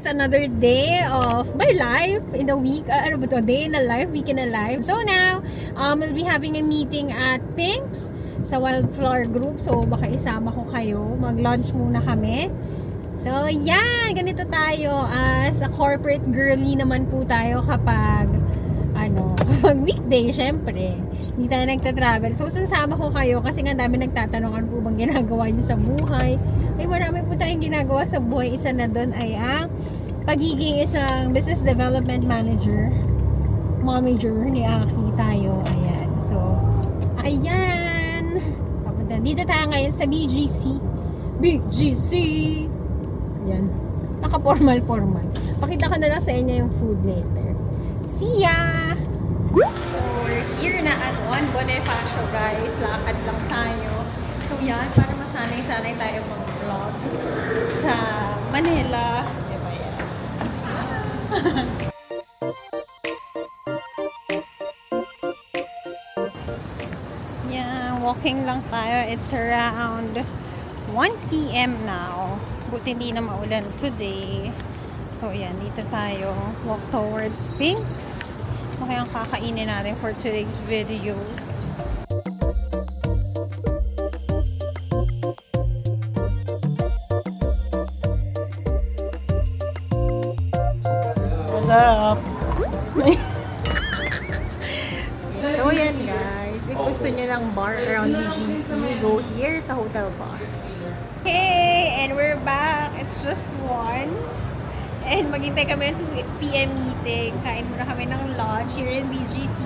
Another day of my life in a week, ano ba to? Day in a life, week in a life. So now, we'll be having a meeting at Pink's sa Wildflower Group. So baka isama ko kayo. Mag-lunch muna kami. So yeah, ganito tayo. As a corporate girly naman po tayo kapag kapag weekday, syempre. Hindi tayo nagta-travel. So sasama ko kayo kasi nga dami nagtatanong ano po bang ginagawa niyo sa buhay. Ay marami po tayong ginagawa sa buhay. Isa na doon ay ang pagiging isang business development manager. Momager ni Aki tayo. Ayan. So, ayan. Dito tayo ngayon sa BGC. BGC! Ayan. Naka-formal-formal. Pakita ko na lang sa inyo yung food later. See ya! So, we're here na at Juan Bonifacio, guys. Lakad lang tayo. So, yan. Para masanay-sanay tayo mag-vlog sa Manila. Diba yan? Yeah, walking lang tayo. It's around 1 p.m. now. Buti hindi na maulan today. So, yan. Dito tayo. Walk towards Pink's. Okay, ang kakainin natin for today's video. What's up? So, yan guys. If gusto nyo ng bar around BGC, go here sa hotel bar. Hey! And we're back. It's just 1. And maghintay kami ng 2 p.m. meeting. Kain muna kami ng lunch here in BGC.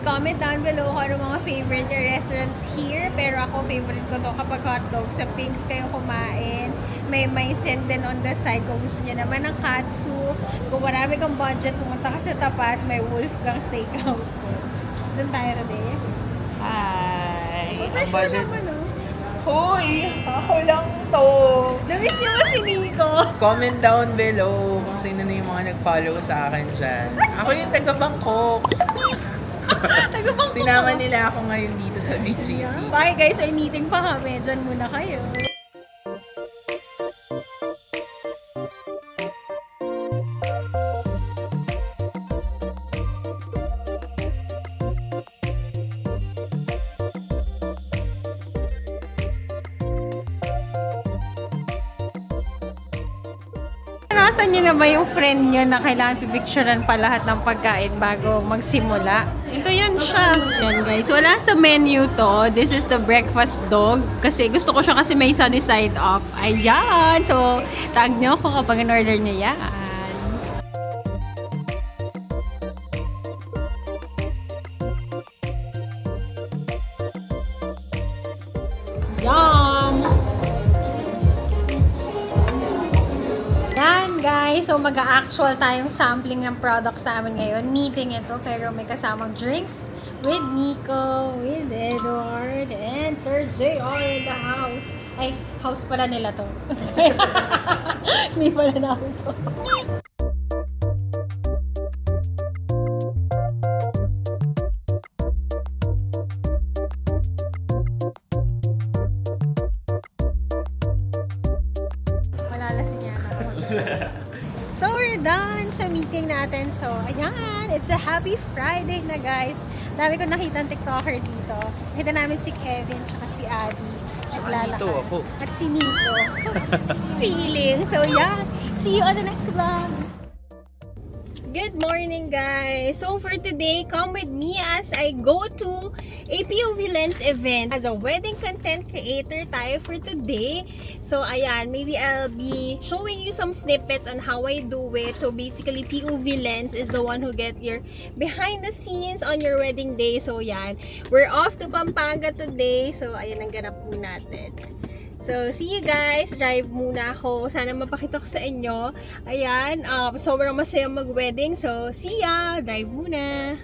Comment down below kung ano mga favorite your restaurants here. Pero ako, favorite ko to kapag hotdog. Sa Pink's kayo kumain. May send din on the side. Kung gusto niya naman ng katsu. Kung marami kang budget, pumunta ka sa tapat. May Wolfgang Steakhouse. Doon tayo rin. Hi! Ang budget naman, no? Hoy! Ako lang to! Namiss niyo ba si Nico? Comment down below kung sino na yung mga nag-follow sa akin dyan. Ako yung taga-Bangkok. Taga-Bangkok. Sinama nila ako ngayon dito sa BGC. Bye guys, may meeting pa kami. Diyan muna kayo. Nasaan nyo na ba yung friend nyo na kailangan pipicturean pa lahat ng pagkain bago magsimula? Ito yan siya. Yan guys, wala sa menu to. This is the breakfast dog. Kasi gusto ko siya kasi may sunny side up. Ayan! So, tag nyo ko kapag in-order nyo yan. Yum! Yan guys, so mag-actual tayong sampling ng products sa amin ngayon. Meeting ito, pero may kasamang drinks with Nico, with Edward, and Sir JR in the house. Ay, house pala nila to. Hindi pala namin to. So, we're done sa meeting natin. So, ayan. It's a happy Friday na, guys. Dami ko nakita ng TikToker dito. Nakita namin si Kevin tsaka si Adi. Naglalakad. Ako. At si Nico. Feeling. So, yeah. See you on the next vlog. Good morning, guys. So, for today, come with me as I go to a POV Lens event. As a wedding content creator tayo for today. So, ayan, maybe I'll be showing you some snippets on how I do it. So, basically, POV Lens is the one who get your behind the scenes on your wedding day. So, yan. We're off to Pampanga today. So, ayan ang ganap po natin. So, see you guys. Drive muna ako. Sana mapakita ko sa inyo. Ayan, sobrang masaya mag-wedding. So, see ya! Drive muna!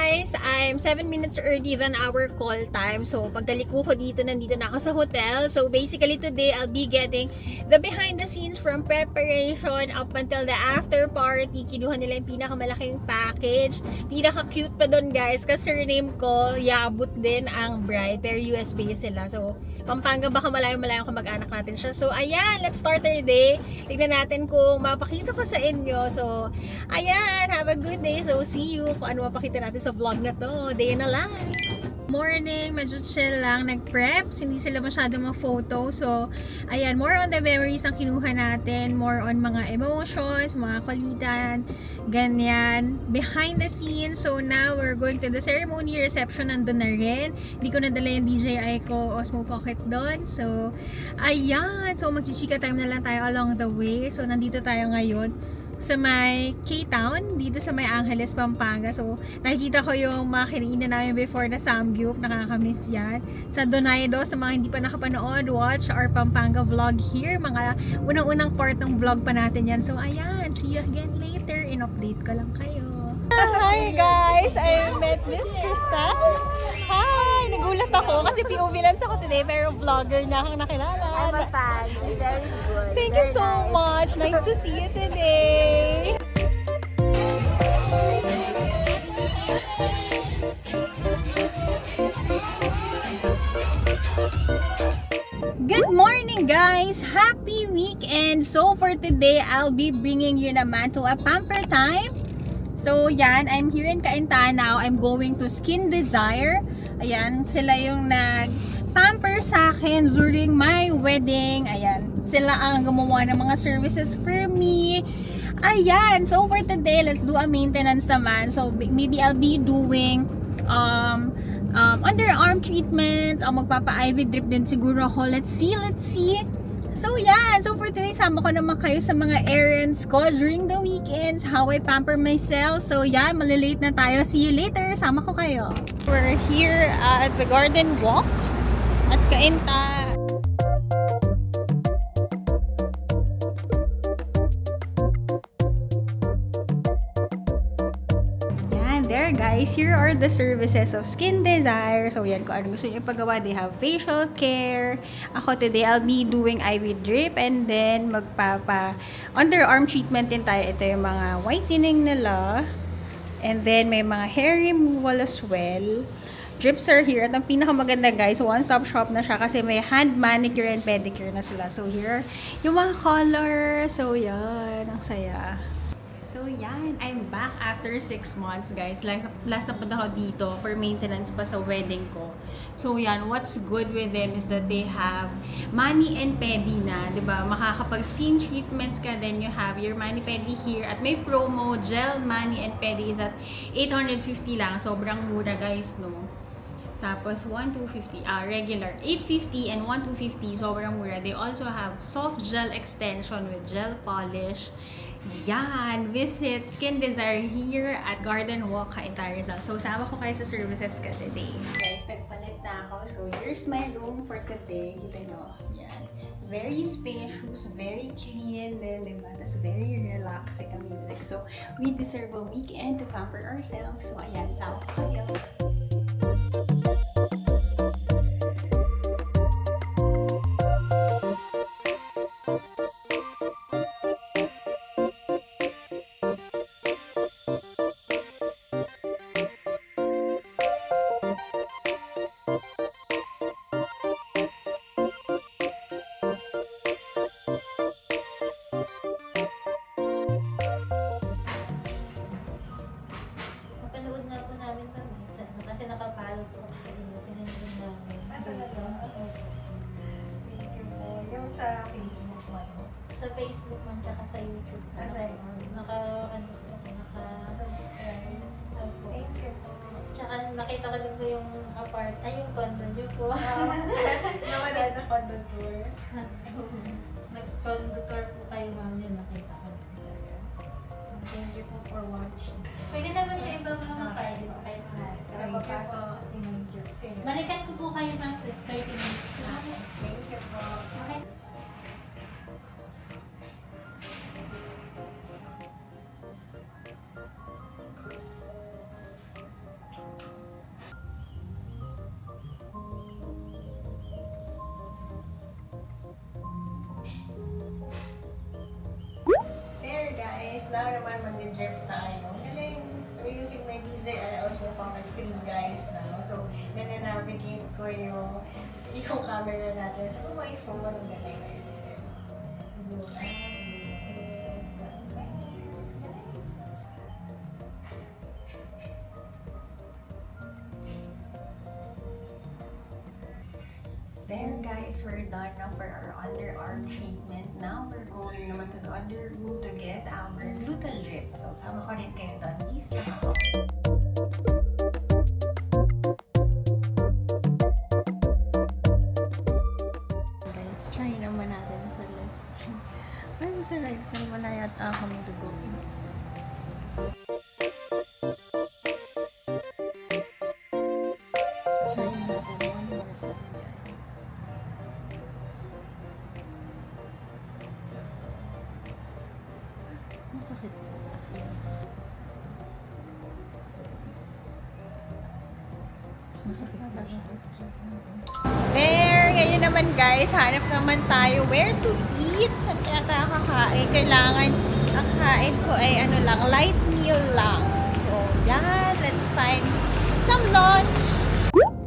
guys, I'm 7 minutes early than our call time. So pagdaliko ko dito, nandito na ako sa hotel. So basically today, I'll be getting the behind the scenes from preparation up until the after party. Kinuha nila yung pinakamalaking package. Pinaka-cute pa doon guys, kasi surname ko, Yabut din ang bride. Pero USB sila. So Pampanga, baka malayo-malayo kamag-anak natin siya. So ayan, let's start our day. Tignan natin kung mapakita ko sa inyo. So ayan, have a good day. So see you kung ano mapakita natin sa vlog na to. Day in a life. Morning, medyo chill lang. Nag-preps, hindi sila masyado mga-photo. So, ayan, more on the memories ang kinuha natin. More on mga emotions, mga kulitan, ganyan. Behind the scenes. So, now we're going to the ceremony. Reception nandun na rin. Hindi ko nadala yung DJI ko Osmo Pocket doon. So, ayan. So, magchichika time na lang tayo along the way. So, nandito tayo ngayon sa may K-Town, dito sa may Angeles, Pampanga. So, nakikita ko yung mga kinainan namin before na Samgyup. Nakakamiss yan. Sa Donaido, sa mga hindi pa nakapanood, watch our Pampanga vlog here. Mga unang-unang part ng vlog pa natin yan. So, ayan. See you again later. In-update ko lang kayo. Hi guys! I met Miss Krista. Hi! Nagulat ako kasi POV lens ako today pero vlogger na akong nakilala. I'm a fan. It's very good. Thank you so much. Nice to see you today. Good morning guys! Happy weekend! So for today, I'll be bringing you naman to a pamper time. So yan, I'm here in Cainta now. I'm going to Skin Desire. Ayan, sila yung nag-pamper sa akin during my wedding. Ayan, sila ang gumawa ng mga services for me. Ayan, so for today, let's do a maintenance naman. So maybe I'll be doing underarm treatment. Magpapa-IV drip din siguro ako. Let's see. So yan, so for today, sama ko naman kayo sa mga errands ko during the weekends, how I pamper myself. So yan, malilate na tayo. See you later, sama ko kayo. We're here at the Garden Walk at Cainta. There guys, here are the services of Skin Desire. So yan, kung ano gusto nyo ipagawa, they have facial care. Ako today, I'll be doing IV drip and then magpapa underarm treatment din tayo. Ito yung mga whitening nila. And then may mga hair removal as well. Drips are here. At ang pinakamaganda guys, one-stop shop na siya kasi may hand manicure and pedicure na sila. So here, yung mga color. So yan, ang saya. So yan, I'm back after 6 months guys. Last na punta ako dito for maintenance pa sa wedding ko. So yan, what's good with them is that they have mani and pedi na, 'di ba? Makakapag skin treatments ka, then you have your mani pedi here at may promo gel mani and pedi is at 850 lang. Sobrang mura guys, no? Tapos 1,250, regular 850 and 1,250, sobrang mura. They also have soft gel extension with gel polish. Yan, visit Skin Desire here at Garden Walk, Cainta, Rizal. So, sama ko kayo sa services ka today. Guys, nagpalit na ako. So, here's my room for today. Kita nyo. Yan. Very spacious, very clean din, diba? Tapos very relaxing ang music. So, we deserve a weekend to pamper ourselves. So, ayan, sama ko kayo. Kasi nakapalo po kasi pinindun namin dito. Yung sa Facebook mo, no? Sa Facebook man tsaka sa YouTube. Naka-subscribe. Thank you po. Tsaka nakita ko din po yung yung condo nyo po. Nawala na condo tour. Nag-condo tour po kayo ma'am yun, nakita ko. Thank you po for watching. Pwede naman siya iba mga private kahit na. Pero Thank you papasok po. kasi ng Sino? Balikan ko po kayo ng 30 minutes na. Thank you po. Okay. guys, now naman mag-drip tayo. Galing! We're using my DJI Osmo Pocket 3 guys now. So, nana-navigate ko yung camera natin. Ito my phone, ang galing. Zoom out, zoom in, zoom out. There guys, we're done now for our underarm treatment. Now we're going naman to the under room to get our gluten drip. So sama ko rin kayo doon. Peace out! Guys, try naman natin sa left side. Ay, sa right side, wala yata akong dugo. Try natin one more time, guys. Masakit po kasi yun. Masakit ba siya? There! Ngayon naman guys, hanap naman tayo where to eat. Saan kaya tayo kakain? Kailangan ang kain ko ay ano lang, light meal lang. So, yan. Let's find some lunch.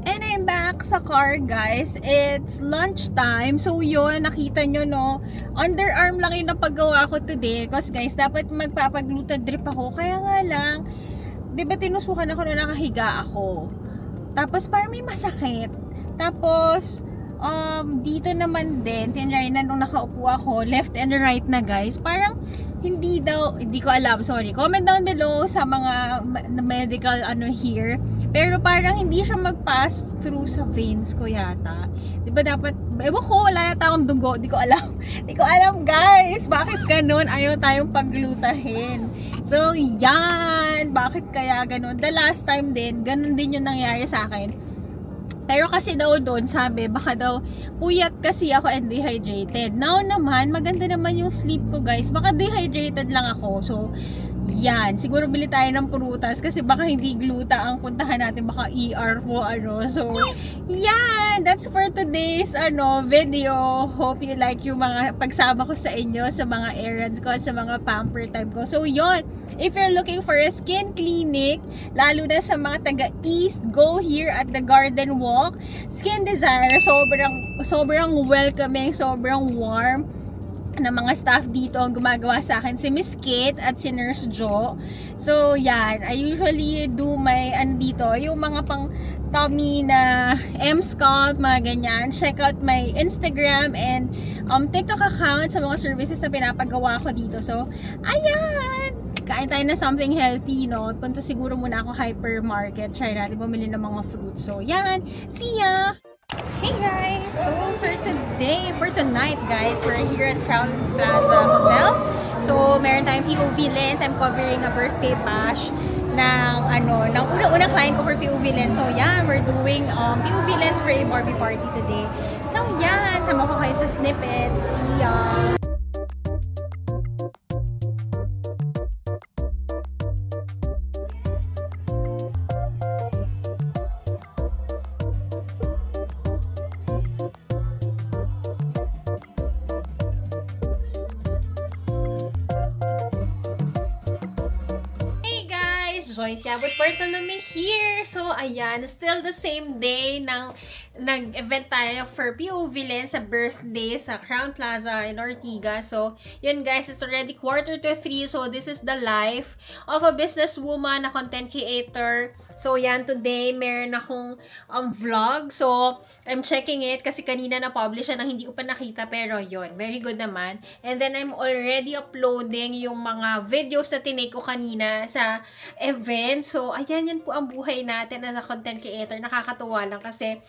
And I'm back sa car, guys. It's lunchtime. So, yun, nakita nyo, no? Underarm lang yung napagawa ko today. Because, guys, dapat magpapag-gluten drip ako. Kaya nga lang, di ba tinusukan ako na nakahiga ako? Tapos, parang may masakit. Tapos, dito naman din, tinry na nung nakaupo ako, left and right na, guys. Parang, hindi ko alam, sorry. Comment down below sa mga medical here. Pero parang hindi siya mag-pass through sa veins ko yata. Di ba dapat, ewan ko, wala yata akong dugo. Di ko alam. Di ko alam, guys. Bakit ganun? Ayaw tayong paglutahin. So, yan. Bakit kaya ganun? The last time din, ganun din yung nangyari sa akin. Pero kasi daw doon, sabi, baka daw puyat kasi ako and dehydrated. Now naman, maganda naman yung sleep ko, guys. Baka dehydrated lang ako. So, yan. Siguro bili tayo ng prutas kasi baka hindi gluta ang puntahan natin. Baka ER po, So, yan. That's for today's, video. Hope you like yung mga pagsama ko sa inyo, sa mga errands ko, sa mga pamper time ko. So, yon. If you're looking for a skin clinic, lalo na sa mga taga-east, go here at the Garden Walk. Skin Desire, sobrang welcoming, sobrang warm na mga staff dito ang gumagawa sa akin, si Miss Kate at si Nurse Jo. So, yan. I usually do my, yung mga pang tummy na M-Scalp, mga ganyan. Check out my Instagram and TikTok account sa mga services na pinapagawa ko dito. So, ayan! Kain tayo na something healthy, no? Punta siguro muna ako hypermarket. Try natin bumili ng mga fruits. So, yan! See ya! Hey guys! So, for tonight, guys, we're here at Crown Plaza Hotel. So, meron tayong POV Lens. I'm covering a birthday bash ng unang client ko for POV Lens. So, yan, we're doing POV Lens for a Barbie party today. So, yan, sama ko kayo sa snippets. See ya! Joyce Yabut Bartolome here. So, ayan, still the same day ng nag-event tayo for POV Lens sa birthday sa Crown Plaza in Ortigas. So, yun guys, it's already 2:45. So, this is the life of a businesswoman, a content creator. So, yan, today, meron akong vlog. So, I'm checking it kasi kanina na-publish siya nang hindi ko pa nakita. Pero, yun, very good naman. And then, I'm already uploading yung mga videos na tinake ko kanina sa event. So, ayan, yan po ang buhay natin as a content creator. Nakakatuwa lang kasi,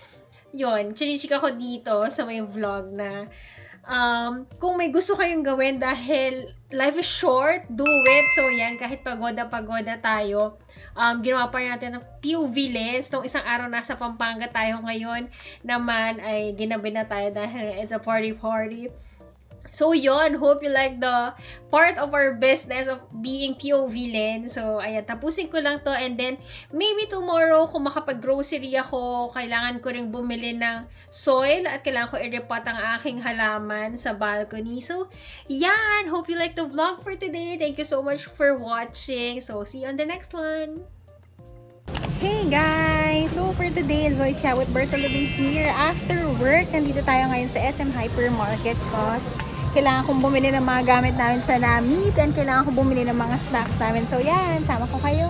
yun, chinichika ko dito sa may vlog na kung may gusto kayong gawin dahil life is short, do it. So, yan, kahit pagoda tayo, ginawa pa natin ng POV Lens. Nung isang araw nasa Pampanga tayo, ngayon naman ay ginabi na tayo dahil it's a party. So yon, hope you like the part of our business of being POV lens. So ayan, tapusin ko lang to and then maybe tomorrow kung makapag-grocery ako, kailangan ko ring bumili ng soil at kailangan ko i-repot ang aking halaman sa balcony. So yan, hope you like the vlog for today. Thank you so much for watching. So see you on the next one. Hey guys! So for today, Joyce here with Bertolubing here. After work, nandito tayo ngayon sa SM Hypermarket cause kailangan kong bumili ng mga gamit namin sa Namis and kailangan kong bumili ng mga snacks namin. So yan, sama ko kayo.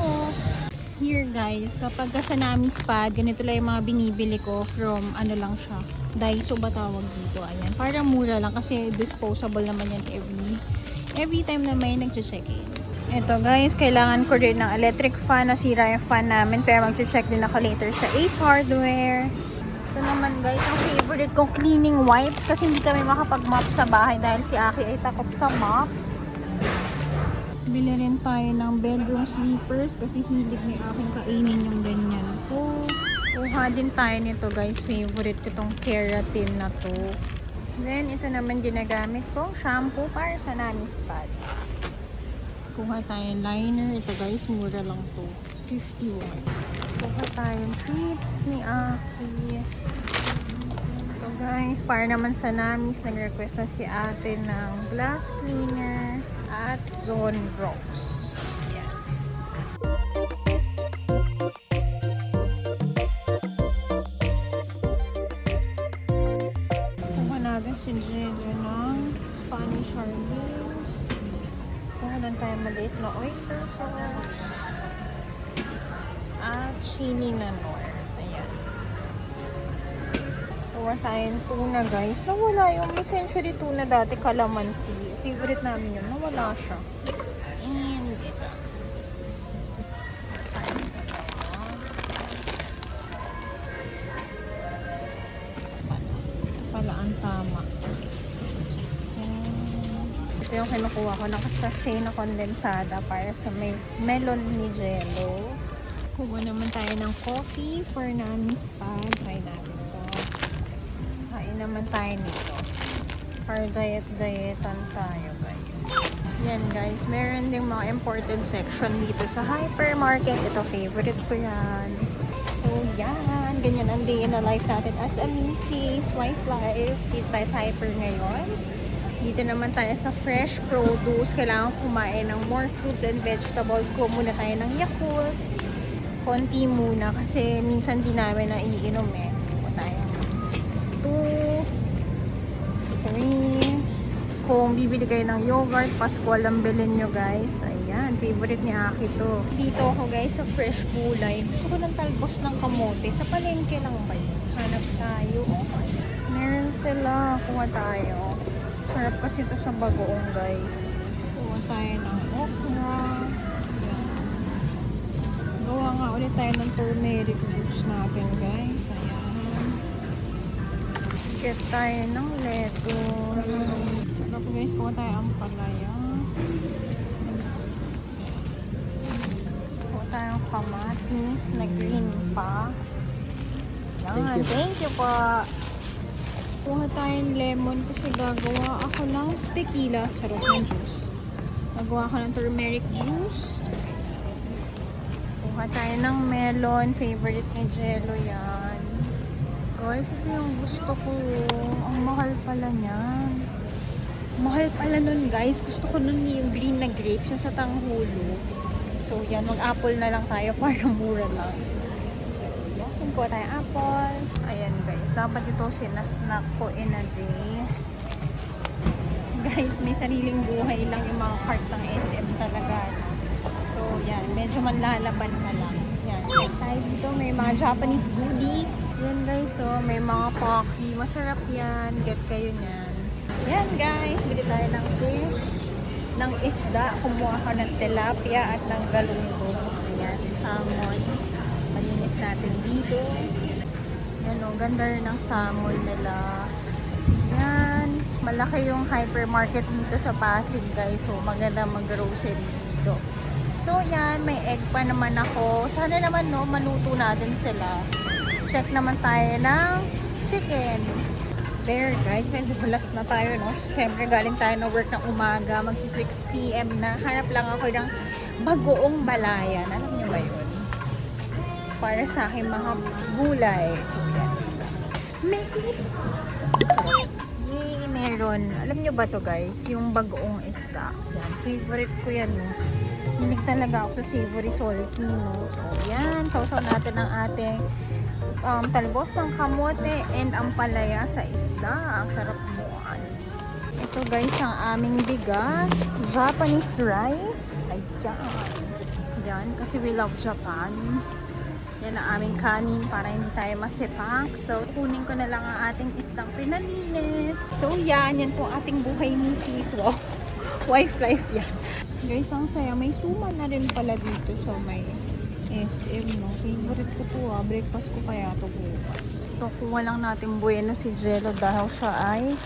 Here guys, kapag sa Namis pad, ganito lang yung mga binibili ko from ano lang siya. Daiso ba tawag dito? Ayan, parang mura lang kasi disposable naman yan every time na may nag-check-in. Ito guys, kailangan ko rin ng electric fan. Nasira yung fan namin pero mag-check din ako later sa Ace Hardware. Ito naman guys, ang favorite kong cleaning wipes kasi hindi kami makapag-mop sa bahay dahil si Aki ay takot sa mop. Bili rin tayo ng bedroom slippers kasi hilig ni aking kainin yung ganyan po. Kuha din tayo nito guys, favorite ko tong keratin na to. Then ito naman ginagamit kong shampoo para sa Namis pad. Kuha tayong liner. Ito guys, mura lang to. 51. Kuha tayong treats ni Aki. Ito guys, para naman sa Namis, nag-request na si ate ng glass cleaner at Zone Rocks. Yan. Kuha natin si Jejo ng Spanish Harvest. Kuhanan tayo maliit na oyster sauce at chili na nor. Ayan. Kuha tayong tuna guys. Nawala yung may century tuna dati, calamansi. Favorite namin yun. Nawala siya. And ito. Ito pala ang tama. Ito yung kinukuha ko ng sachet na kondensada para sa may melon ni Jello. Kuha naman tayo ng coffee for Namis pad. Try natin ito. Kain naman tayo nito. Para diet-dietan tayo guys. Yan guys, meron ding mga imported section dito sa hypermarket. Ito favorite ko yan. So yan, ganyan ang day in the life natin as a Mrs. Wife Life. Dito tayo sa hyper ngayon. Dito naman tayo sa fresh produce. Kailangan kumain ng more fruits and vegetables. Kuha muna tayo ng Yakult. Konti muna kasi minsan di namin naiinom eh. Kuha tayo 2, 3. Kung bibili kayo ng yogurt, Pascual ang bilhin nyo guys. Ayan, favorite ni Aki to. Dito ako guys sa fresh gulay. Gusto ko ng talbos ng kamote. Sa palengke lang ba yun? Hanap tayo. Meron sila. Kuha tayo. Sarap kasi ito sa bagoong guys. Kuha tayo ng okra. Gawa nga ulit tayo ng turmeric juice natin guys. Ayan. Get tayo ng lettuce. Sarap guys. Kuha tayo ang palaya. Kuha tayo ng kamatis na green pa. Yan. Thank you po. Kuha tayong lemon kasi gagawa ako ng tequila. Charot ng juice. Gagawa ako ng turmeric juice. Kuha tayo ng melon. Favorite ni Jello yan. Guys, ito yung gusto ko. Ang mahal pala niyan. Mahal pala nun guys. Gusto ko nun yung green na grapes. Yung sa tanghulo. So yan, mag-apple na lang tayo para mura lang. Kuha tayong apple. Ayan guys. Dapat ito sinasnack ko in a day. Guys, may sariling buhay lang yung mga cart ng SM talaga. So, yan. Medyo manlalaban na lang. Yan. Tayo dito. May mga Japanese goodies. Yan guys. So, may mga pocky. Masarap yan. Get kayo nyan. Yan guys. Bili tayo ng fish. Ng isda. Kumuha ka ng tilapia at ng galunggong. Ayan. Salmon. Malinis natin dito. Yan o, ganda rin ang salmon nila. Yan. Malaki yung hypermarket dito sa Pasig guys. So, maganda mag-grocery dito. So, yan. May egg pa naman ako. Sana naman no, maluto natin sila. Check naman tayo ng chicken. There guys, may bulas na tayo, no? Siyempre galing tayo na work ng umaga, magsi 6 PM na. Hanap lang ako ng bagoong balayan. Alam niyo ba yun? Para sa aking mga gulay. So yan. Yay, meron. Alam niyo ba to guys? Yung bagoong isda. Yan, favorite ko yan. No? Hilig talaga ako sa savory salty. No? So yan, sausaw natin ang ating talbos ng kamote and ampalaya sa isda. Ang sarap buwan. Ito guys ang aming bigas. Japanese rice. Ayan. Yan, kasi we love Japan. Yan ang aming kanin para hindi tayo masipak. So, kunin ko na lang ang ating isdang pinalinis. So, yan. Yan po ating buhay misis. Wow. Wife life yan. Guys, ang saya. May suman na rin pala dito sa may SM, no? Favorite ko po, breakfast ko kaya ito bukas. Ito, kuha lang natin bueno si Jello dahil siya ay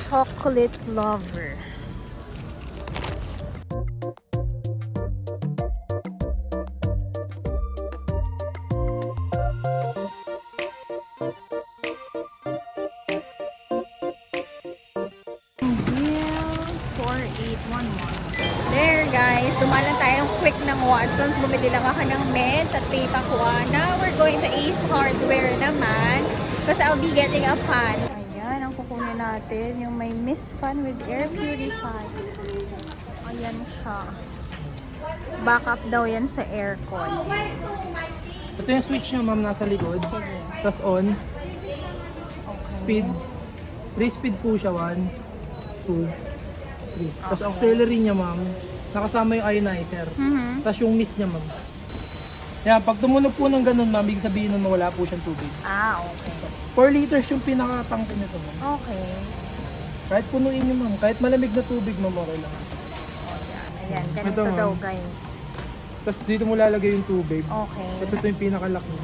chocolate lover. Bill 4811. There guys, dumalan tayong quick ng Watson's. Bumili lang ako ng meds at paper ko. Now we're going to Ace Hardware naman because I'll be getting a fan. Ayan, ang kukunin natin. Yung may mist fan with air purifier. Ayan siya. Backup daw yan sa aircon. Ito yung switch niya, ma'am, nasa likod. Sige. Tapos on. Speed. 3 speed po siya. 1, 2, 3. Tapos auxiliary niya, ma'am. Nakasama yung ionizer. Tapos yung mist niya, ma'am. Kaya pag tumunog po ng ganun, ma'am, ibig sabihin nun wala po siyang tubig. Ah, okay. 4 liters yung pinaka-tank nito, ma'am. Okay. Kahit punuin niyo, ma'am. Kahit malamig na tubig, ma'am, okay lang. Ayan, ganito Ito, ma'am. daw guys. Tapos dito mo lalagay yung tubig. Okay. Tapos ito yung pinaka-lock niya.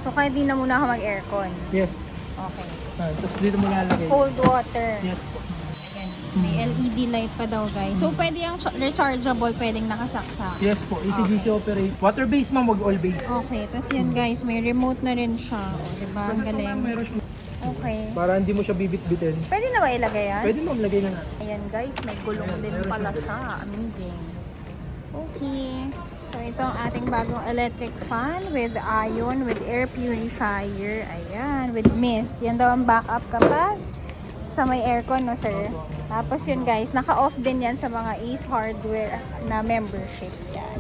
So, kaya di na muna ako mag-aircon. Yes. Okay. Tapos dito mo lalagay. Cold water. Yes po. Ayan, may LED light pa daw guys. So, pwede yung rechargeable, pwedeng nakasaksak. Yes po. AC/DC operate. Water-based, ma'am, wag oil-based. Okay, tapos yan guys, may remote na rin siya. O, diba? Ang galing. Meron siya. Okay. Para hindi mo siya bibit-bitin. Pwede na ba ilagay yan? Pwede, ma'am, lagay na natin. Ayan guys, may gulong din pala siya. Amazing. Okay. So, ito ang ating bagong electric fan with ion, with air purifier. Ayan, with mist. Yan daw ang backup kapag sa may aircon, no sir? Tapos yun guys, naka-off din yan sa mga Ace Hardware na membership. Yan.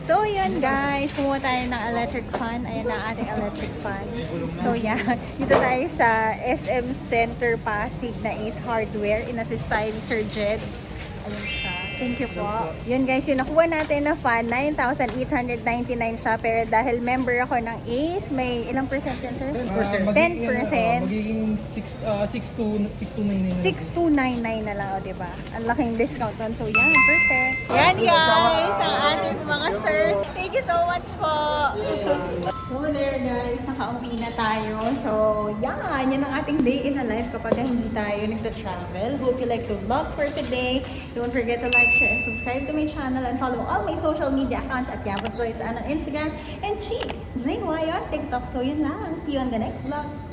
So, yun guys. Kumuha tayo ng electric fan. Ayan ang ating electric fan. So, yan. Dito tayo sa SM Center Pasig na Ace Hardware. In-assist tayo ni Sir Jed. Ayun siya. Thank you po. Yun guys, yung nakuha natin na fan, 9,899 siya. Pero dahil member ako ng Ace, may ilang percent yan, sir? 10%. Magiging 6,299. 6,299 na lang, o diba? Ang laking discount doon. So, yan. Perfect. Yan guys, ang ating mga sirs. Thank you so much po. So, there guys, nakauwi na tayo. So, yan. Yan ang ating day in a life kapag hindi tayo nagta-travel. Hope you like the vlog for today. Don't forget to like, share, and subscribe to my channel and follow all my social media accounts at Yabot Joyce on Instagram and Chi Zingway on TikTok. So, yun lang. See you on the next vlog.